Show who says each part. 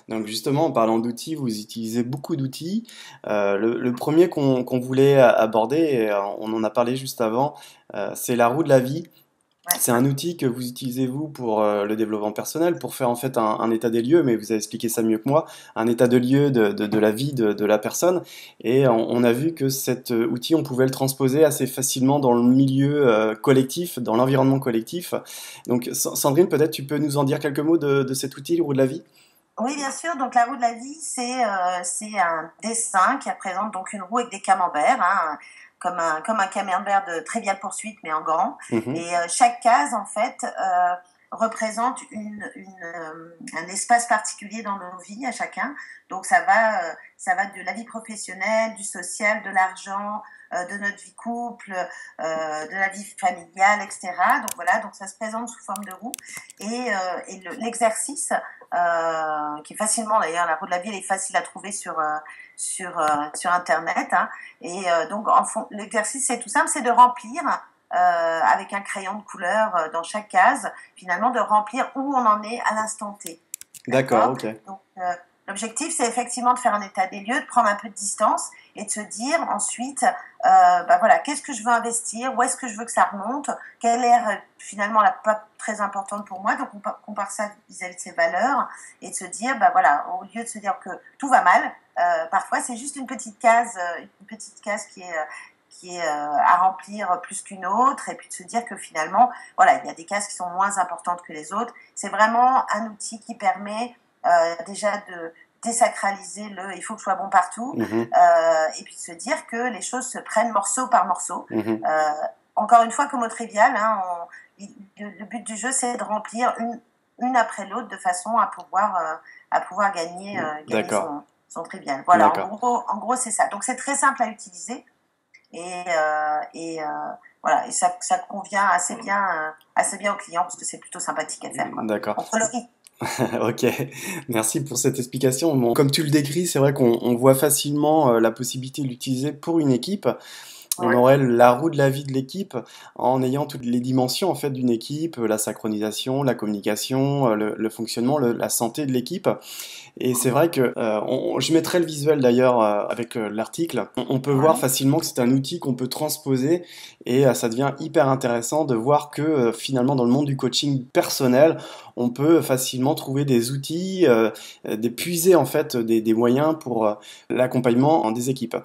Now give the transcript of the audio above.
Speaker 1: Donc justement, en parlant d'outils, vous utilisez beaucoup d'outils. Le premier qu'on voulait aborder, et on en a parlé juste avant, c'est la roue de la vie.
Speaker 2: Ouais.
Speaker 1: C'est un outil que vous utilisez vous pour le développement personnel, pour faire en fait un état des lieux, mais vous avez expliqué ça mieux que moi, un état de lieu de la vie de la personne. Et on a vu que cet outil, on pouvait le transposer assez facilement dans le milieu collectif, dans l'environnement collectif. Donc Sandrine, peut-être tu peux nous en dire quelques mots de cet outil, le roue de la vie?
Speaker 2: Oui, bien sûr. Donc la roue de la vie, c'est un dessin qui représente donc une roue avec des camemberts, hein, comme un camembert de Trivial Poursuite, mais en grand.
Speaker 1: Mhm.
Speaker 2: Et chaque case, en fait, représente un espace particulier dans nos vies à chacun. Donc ça va de la vie professionnelle, du social, de l'argent, de notre vie couple, de la vie familiale, etc. Donc voilà, donc ça se présente sous forme de roue. Et l'exercice, qui est facilement, d'ailleurs, la roue de la vie, elle est facile à trouver sur Internet. Hein. Et donc, l'exercice, c'est tout simple, c'est de remplir, avec un crayon de couleur dans chaque case, finalement, de remplir où on en est à l'instant T.
Speaker 1: D'accord,
Speaker 2: D'accord.
Speaker 1: ok.
Speaker 2: Donc, l'objectif, c'est effectivement de faire un état des lieux, de prendre un peu de distance et de se dire ensuite, bah voilà, qu'est-ce que je veux investir, où est-ce que je veux que ça remonte, quelle est finalement la pas très importante pour moi. Donc, on compare ça vis-à-vis de ses valeurs et de se dire, bah voilà, au lieu de se dire que tout va mal, parfois c'est juste une petite case qui est à remplir plus qu'une autre, et puis de se dire que finalement, voilà, il y a des cases qui sont moins importantes que les autres. C'est vraiment un outil qui permet déjà de désacraliser il faut que je sois bon partout,
Speaker 1: Mhm,
Speaker 2: et puis de se dire que les choses se prennent morceau par morceau.
Speaker 1: mhm.
Speaker 2: Euh, Encore une fois, comme au trivial, hein, le but du jeu, c'est de remplir une après l'autre de façon à pouvoir gagner
Speaker 1: D'accord,
Speaker 2: son trivial. Voilà,
Speaker 1: d'accord.
Speaker 2: en gros c'est ça. Donc c'est très simple à utiliser et voilà, et ça convient assez bien aux clients parce que c'est plutôt sympathique à faire, quoi.
Speaker 1: D'accord.
Speaker 2: On colorie.
Speaker 1: Ok, merci pour cette explication. Bon, comme tu le décris, c'est vrai qu'on voit facilement la possibilité de l'utiliser pour une équipe. On
Speaker 2: Ouais.
Speaker 1: aurait la roue de la vie de l'équipe en ayant toutes les dimensions en fait d'une équipe, la synchronisation, la communication, le fonctionnement, la santé de l'équipe. Et c'est vrai que je mettrai le visuel d'ailleurs avec l'article. On peut voir
Speaker 2: Ouais.
Speaker 1: facilement que c'est un outil qu'on peut transposer et ça devient hyper intéressant de voir que finalement dans le monde du coaching personnel, on peut facilement trouver des outils, puiser en fait des moyens pour l'accompagnement en des équipes.